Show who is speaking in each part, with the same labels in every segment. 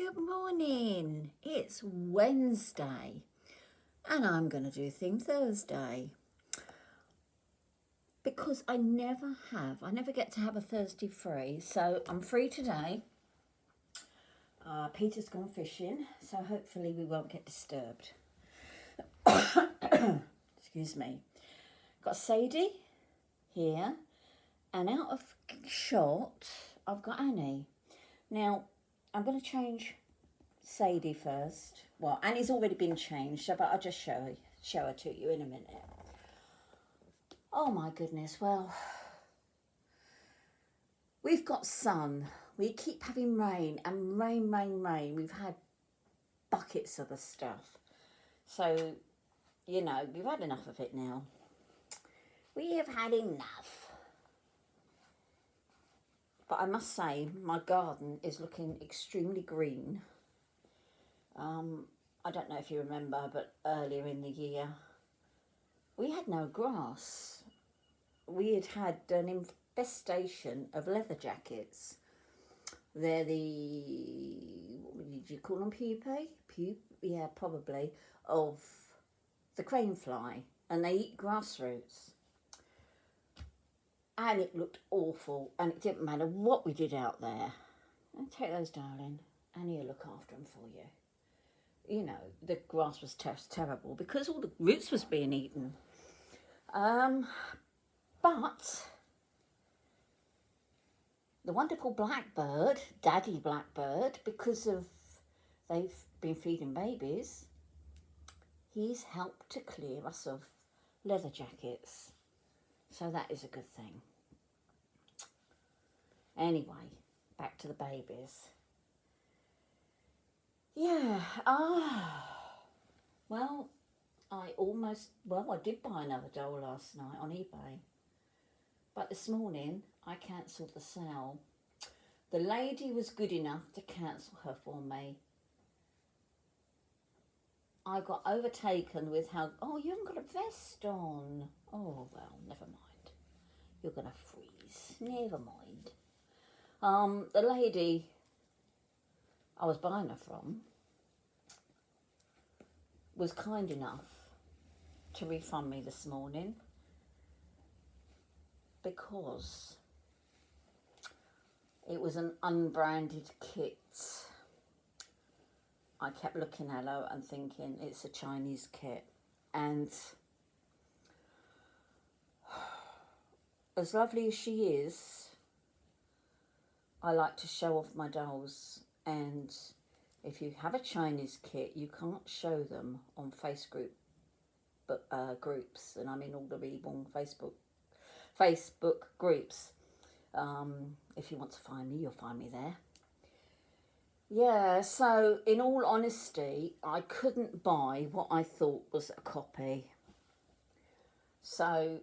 Speaker 1: Good morning. It's Wednesday and I'm going to do Theme Thursday because I never get to have a Thursday free. So I'm free today. Peter's gone fishing, so hopefully we won't get disturbed. Excuse me. Got Sadie here, and out of shot I've got Annie. Now I'm going to change Sadie first. Well, Annie's already been changed, but I'll just show her to you in a minute. Oh my goodness, well, we've got sun. We keep having rain and rain. We've had buckets of the stuff. So, you know, we've had enough of it now. We have had enough. But I must say, my garden is looking extremely green. I don't know if you remember, but earlier in the year, we had no grass. We had an infestation of leather jackets. They're what did you call them, pupae? Yeah, probably, of the crane fly, and they eat grass roots. And it looked awful, and it didn't matter what we did out there. Take those, darling. Annie will look after them for you. You know, the grass was terrible because all the roots was being eaten. But the wonderful blackbird, daddy blackbird, because of they've been feeding babies, he's helped to clear us of leather jackets. So that is a good thing. Anyway, back to the babies. Yeah, well, I did buy another doll last night on eBay. But this morning, I cancelled the sale. The lady was good enough to cancel her for me. I got overtaken with how, oh, you haven't got a vest on. Oh, well, never mind. You're going to freeze. Never mind. The lady I was buying her from was kind enough to refund me this morning because it was an unbranded kit. I kept looking at her and thinking it's a Chinese kit, and as lovely as she is, I like to show off my dolls, and if you have a Chinese kit, you can't show them on Facebook groups, and I mean all the reborn Facebook groups. If you want to find me, you'll find me there. Yeah, so in all honesty, I couldn't buy what I thought was a copy. So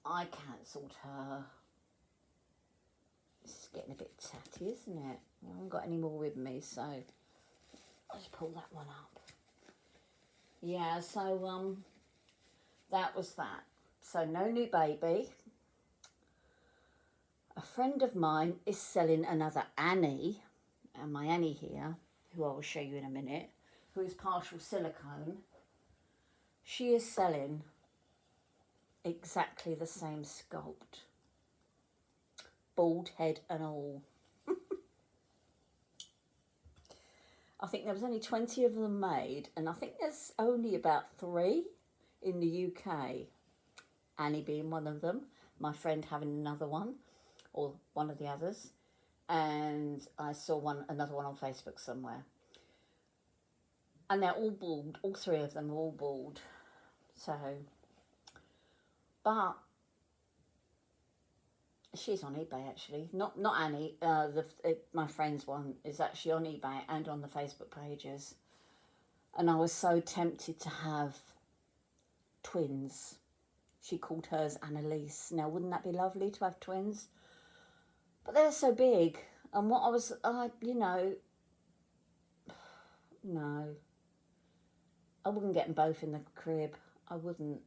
Speaker 1: I cancelled her. This is getting a bit tatty, isn't it? I haven't got any more with me, so I'll just pull that one up. Yeah, so that was that. So no new baby. A friend of mine is selling another Annie, and my Annie here, who I will show you in a minute, who is partial silicone. She is selling exactly the same sculpt. Bald head and all. I think there was only 20 of them made, and I think there's only about 3 in the UK. Annie being one of them, my friend having another one, or one of the others, and I saw another one on Facebook somewhere. And they're all bald, all 3 of them are all bald. So, but she's on eBay actually. Not Annie. My friend's one is actually on eBay and on the Facebook pages. And I was so tempted to have twins. She called hers Annalise. Now, wouldn't that be lovely to have twins? But they're so big. And what no. I wouldn't get them both in the crib. I wouldn't.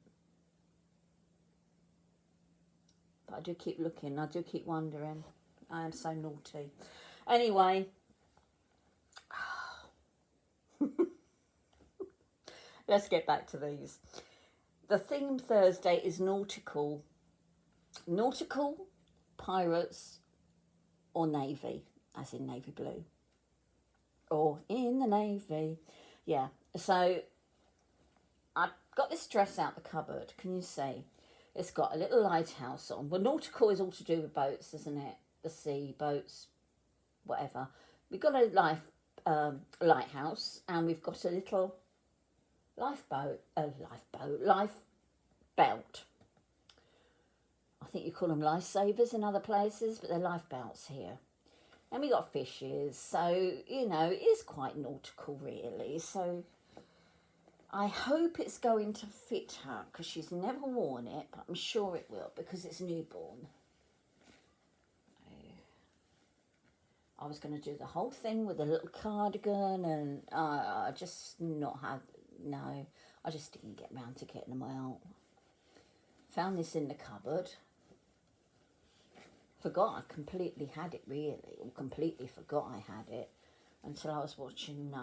Speaker 1: But I do keep looking. I do keep wondering. I am so naughty. Anyway, Let's get back to these. The theme Thursday is nautical. Nautical, pirates, or navy, as in navy blue. Or in the navy. Yeah, so I got this dress out the cupboard. Can you see? It's got a little lighthouse on. Well, nautical is all to do with boats, isn't it? The sea, boats, whatever. We've got a lighthouse, and we've got a little life belt. I think you call them lifesavers in other places, but they're life belts here. And we got fishes, so, you know, it is quite nautical, really. So I hope it's going to fit her, because she's never worn it, but I'm sure it will, because it's newborn. I was going to do the whole thing with a little cardigan, and I just not have, no, I just didn't get round to getting them out. Found this in the cupboard. Forgot I completely had it, really, or completely forgot I had it until I was watching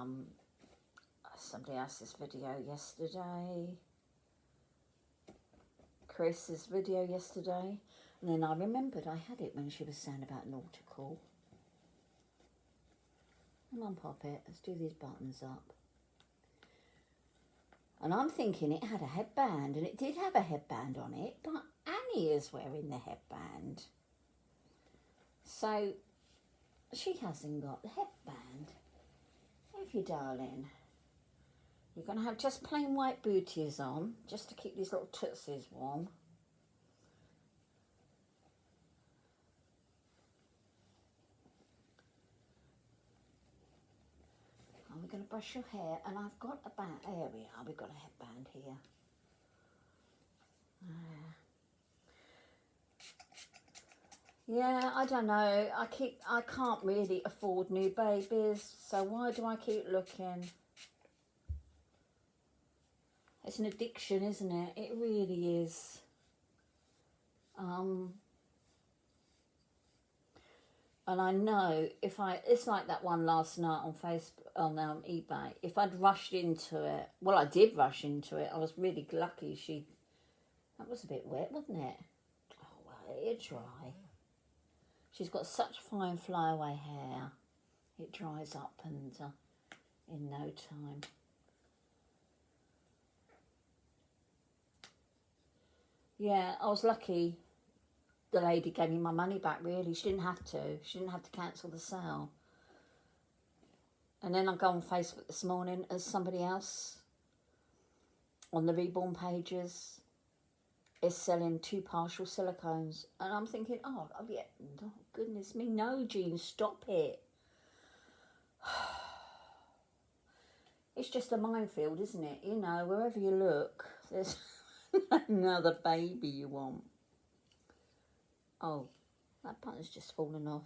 Speaker 1: somebody else's video yesterday, Chris's video yesterday, and then I remembered I had it when she was saying about nautical. Come on, pop it. Let's do these buttons up. And I'm thinking it had a headband, and it did have a headband on it, but Annie is wearing the headband. So she hasn't got the headband. If you darling, you're going to have just plain white booties on, just to keep these little tootsies warm. And we're going to brush your hair, and I've got a band. There we are, we've got a headband here. Yeah, I don't know. I can't really afford new babies, so why do I keep looking? It's an addiction, isn't it? It really is. And I know it's like that one last night on Facebook, on eBay. If I'd rushed into it, well, I did rush into it. I was really lucky. That was a bit wet, wasn't it? Oh, well, it'd dry. She's got such fine flyaway hair. It dries up and in no time. Yeah, I was lucky. The lady gave me my money back, really. She didn't have to. She didn't have to cancel the sale. And then I go on Facebook this morning as somebody else on the reborn pages is selling 2 partial silicones. And I'm thinking, oh yeah, oh, goodness me, no, Jean, stop it. It's just a minefield, isn't it? You know, wherever you look, there's another baby you want. Oh, that button's just fallen off.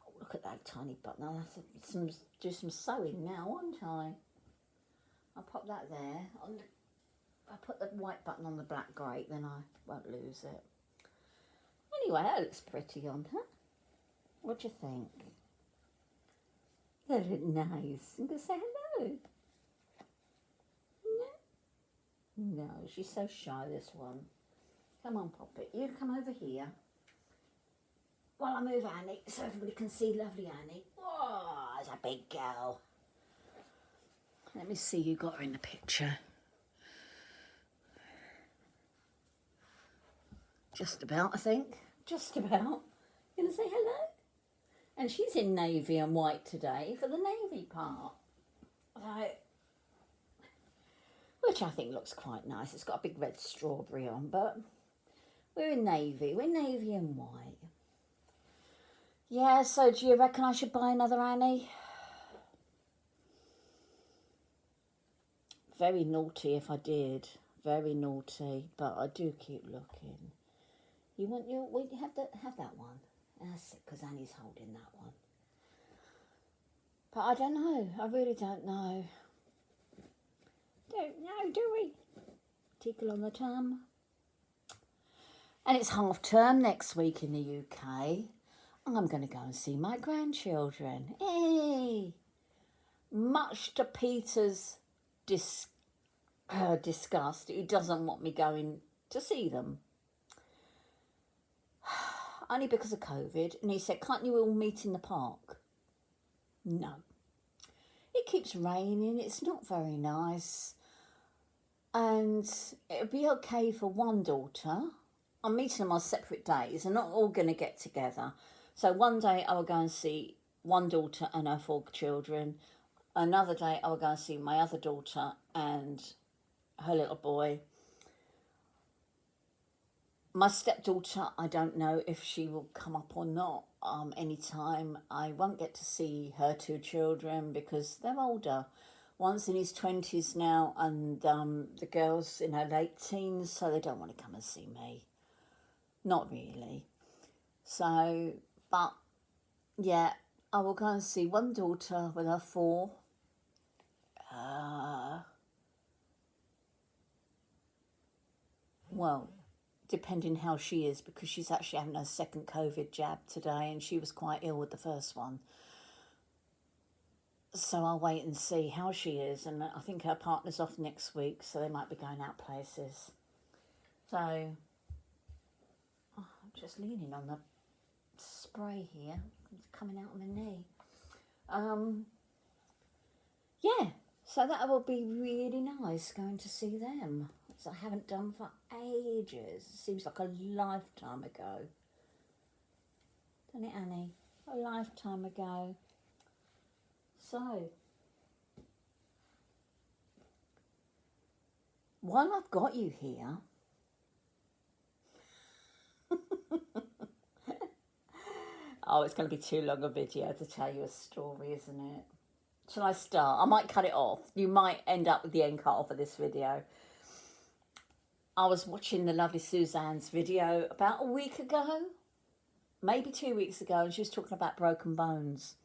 Speaker 1: Oh, look at that tiny button. I'll have to do some sewing now, won't I? I'll pop that there. If I put the white button on the black grate, then I won't lose it. Anyway, that looks pretty on her. What do you think? That look nice. I'm going to say hello. No, she's so shy, this one. Come on, Pop It. You come over here while I move Annie so everybody can see lovely Annie. Oh, there's a big girl. Let me see you got her in the picture. Just about, I think. Just about. Gonna say hello? And she's in navy and white today for the navy part. Which I think looks quite nice. It's got a big red strawberry on, but we're in navy. We're navy and white. Yeah, so do you reckon I should buy another Annie? Very naughty if I did. Very naughty, but I do keep looking. You have that one. That's it, because Annie's holding that one. But I don't know. I really don't know. Don't know, do we? Tickle on the tum. And it's half term next week in the UK. I'm going to go and see my grandchildren. Hey! Much to Peter's disgust. He doesn't want me going to see them. Only because of COVID. And he said, can't you all meet in the park? No. It keeps raining. It's not very nice. And it'll be okay for one daughter. I'm meeting them on separate days. They're not all going to get together. So one day I will go and see one daughter and her 4 children. Another day I will go and see my other daughter and her little boy. My stepdaughter, I don't know if she will come up or not anytime. I won't get to see her 2 children because they're older. One's in his 20s now and the girl's in her late teens, so they don't want to come and see me. Not really. So, but yeah, I will go and see one daughter with her 4. Well, depending how she is, because she's actually having her second COVID jab today and she was quite ill with the first one. So I'll wait and see how she is, and I think her partner's off next week, so they might be going out places. So, I'm just leaning on the spray here. It's coming out on my knee. Yeah, so that will be really nice going to see them. Which I haven't done for ages. Seems like a lifetime ago. Doesn't it, Annie? A lifetime ago. So, while I've got you here, oh, it's going to be too long a video to tell you a story, isn't it? Shall I start? I might cut it off. You might end up with the end cut off of this video. I was watching the lovely Suzanne's video about a week ago, maybe 2 weeks ago, and she was talking about broken bones.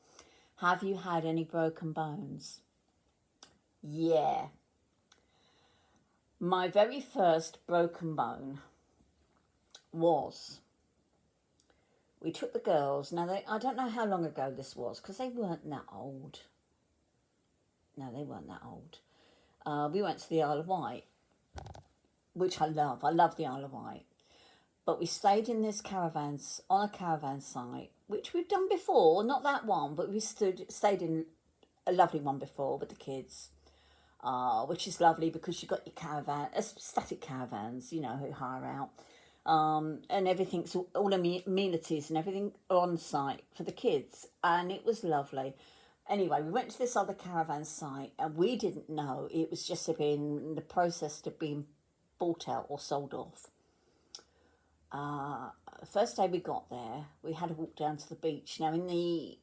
Speaker 1: Have you had any broken bones? Yeah. My very first broken bone was, we took the girls, now I don't know how long ago this was, because they weren't that old. No, they weren't that old. We went to the Isle of Wight, which I love. I love the Isle of Wight. But we stayed in this on a caravan site, which we've done before, not that one, but we stayed in a lovely one before with the kids, which is lovely because you've got your caravan, static caravans, you know, who hire out, and everything's, all amenities and everything on site for the kids, and it was lovely. Anyway, we went to this other caravan site, and we didn't know it was just in the process of being bought out or sold off. First day we got there, we had to walk down to the beach. Now, in the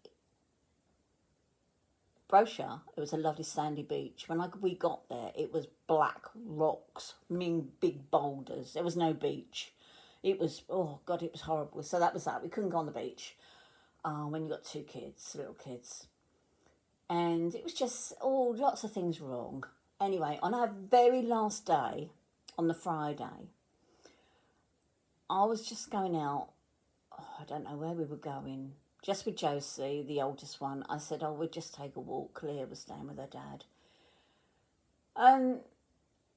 Speaker 1: brochure, it was a lovely sandy beach. When we got there, it was black rocks, big boulders. There was no beach. It was, oh God, it was horrible. So that was that. We couldn't go on the beach when you got 2 kids, little kids. And it was just, lots of things wrong. Anyway, on our very last day, on the Friday, I was just going out, I don't know where we were going, just with Josie, the oldest one. I said, we'll just take a walk. Claire was staying with her dad. And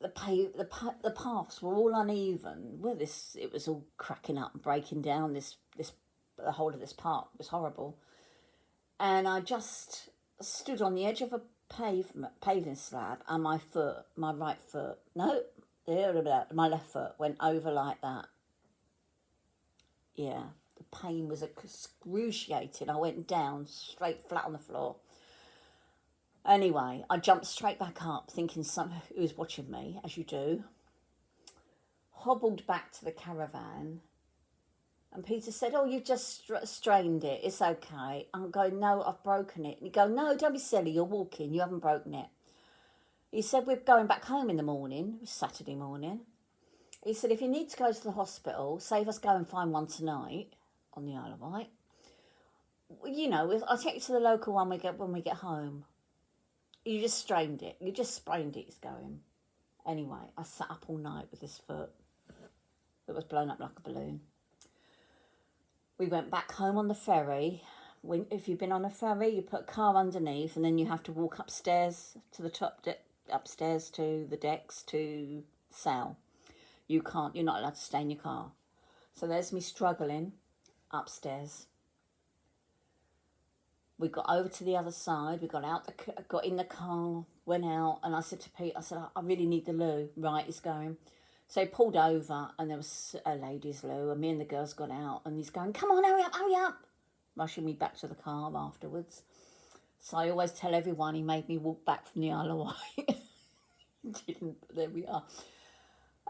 Speaker 1: the paths were all uneven. Well, it was all cracking up and breaking down. The whole of this park was horrible. And I just stood on the edge of a paving slab, and my left foot went over like that. Yeah, the pain was excruciating. I went down straight flat on the floor. Anyway, I jumped straight back up, thinking someone who was watching me, as you do. Hobbled back to the caravan, and Peter said, you've just strained it. It's okay. I'm going, no, I've broken it. And he go, no, don't be silly. You're walking. You haven't broken it. He said, we're going back home in the morning. It was Saturday morning. He said, if you need to go to the hospital, save us go and find one tonight on the Isle of Wight. You know, I'll take you to the local one when we get home. You just strained it. You just sprained it, he's going. Anyway, I sat up all night with this foot. It was blown up like a balloon. We went back home on the ferry. If you've been on a ferry, you put a car underneath and then you have to walk upstairs to the top deck upstairs to the decks to sell. You're not allowed to stay in your car. So there's me struggling upstairs. We got over to the other side. We got in the car, went out, and I said to Pete, I said, I really need the loo. Right, he's going. So he pulled over, and there was a ladies' loo, and me and the girls got out, and he's going, come on, hurry up, rushing me back to the car afterwards. So I always tell everyone he made me walk back from the Isle of Wight. Didn't, but there we are.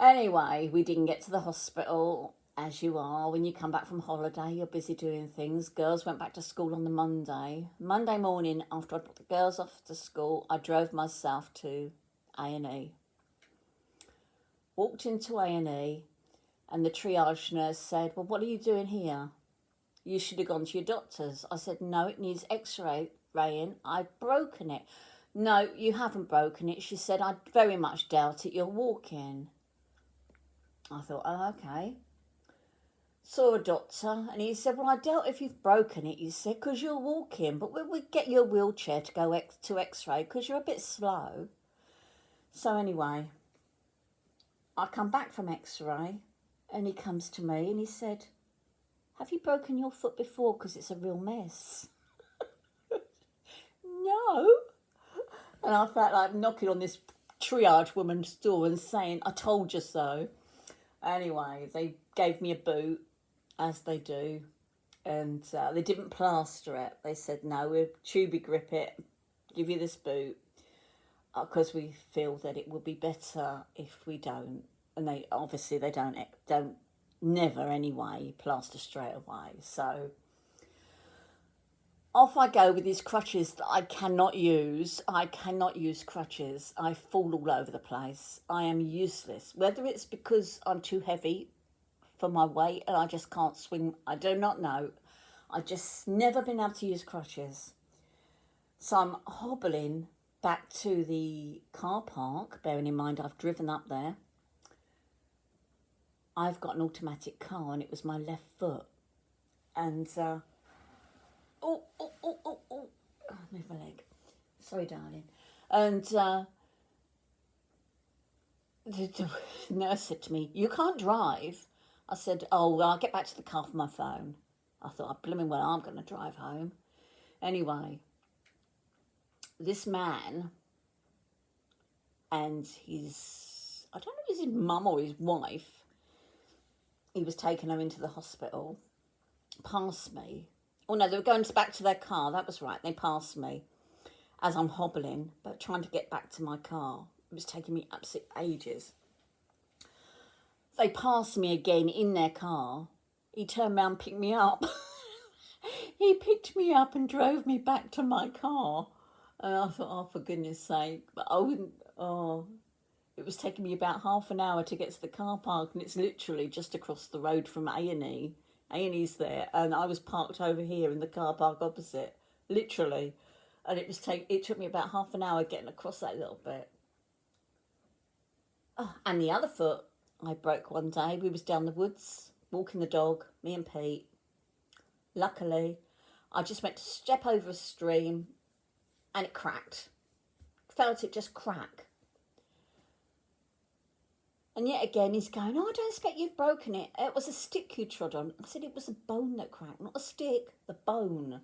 Speaker 1: Anyway, we didn't get to the hospital. As you are, when you come back from holiday, you're busy doing things. Girls went back to school on the Monday. Monday morning, after I dropped the girls off to school, I drove myself to A&E. Walked into A&E, and the triage nurse said, well, what are you doing here? You should have gone to your doctor's. I said, no, it needs x-raying. I've broken it. No, you haven't broken it. She said, I very much doubt it. You're walking. I thought, oh, okay. Saw a doctor, and he said, well, I doubt if you've broken it, he said, because you're walking, but we'll get you a wheelchair to go to x-ray because you're a bit slow. So anyway, I come back from x-ray, and he comes to me and he said, have you broken your foot before, because it's a real mess? No. And I felt like knocking on this triage woman's door and saying, I told you so. Anyway, they gave me a boot, as they do, and they didn't plaster it. They said, no, we'll tubey grip it, give you this boot, because we feel that it will be better if we don't. And they obviously they don't never anyway plaster straight away. So off I go with these crutches that I cannot use. I cannot use crutches. I fall all over the place. I am useless. Whether it's because I'm too heavy for my weight and I just can't swing, I do not know. I just never been able to use crutches. So I'm hobbling back to the car park, bearing in mind I've driven up there. I've got an automatic car and it was my left foot. And, move my leg. Sorry, darling. And the nurse said to me, you can't drive. I said, oh, well, I'll get back to the car for my phone. I thought, blooming well, I'm going to drive home. Anyway, this man and his, I don't know if it's his mum or his wife, he was taking her into the hospital, passed me. Oh, no, they were going back to their car. That was right. They passed me as I'm hobbling, but trying to get back to my car. It was taking me absolute ages. They passed me again in their car. He turned around and picked me up. He picked me up and drove me back to my car. And I thought, oh, for goodness sake. But I wouldn't, it was taking me about half an hour to get to the car park, and it's literally just across the road from A&E. A&E's there, and I was parked over here in the car park opposite, literally. And it took me about half an hour getting across that little bit. Oh, and the other foot I broke one day. We was down the woods, walking the dog, me and Pete. Luckily, I just went to step over a stream and it cracked. Felt it just crack. And yet again, he's going, oh, I don't expect you've broken it. It was a stick you trod on. I said it was a bone that cracked, not a stick, the bone.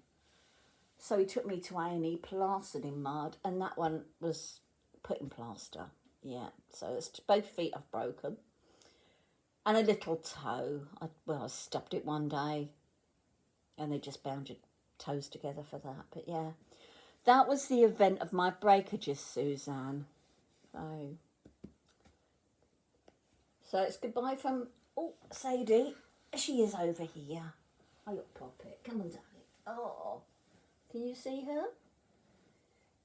Speaker 1: So he took me to A&E, plastered in mud, and that one was put in plaster. Yeah, so it's both feet I've broken. And a little toe. I stubbed it one day, and they just bound your toes together for that. But yeah, that was the event of my breakages, Suzanne. So it's goodbye from, Sadie. She is over here. Oh, look, Poppet. Come on, darling. Oh, can you see her?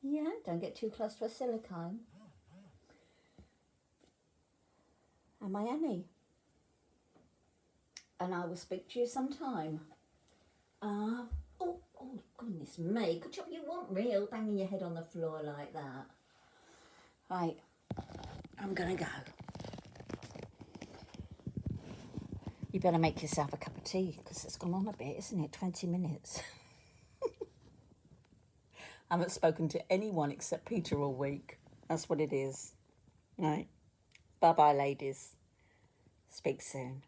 Speaker 1: Yeah, don't get too close to a silicone. And my Annie. And I will speak to you sometime. Goodness me. Good job you weren't real banging your head on the floor like that. Right, I'm going to go. You better make yourself a cup of tea because it's gone on a bit, isn't it? 20 minutes. I haven't spoken to anyone except Peter all week. That's what it is. Right. Bye-bye, ladies. Speak soon.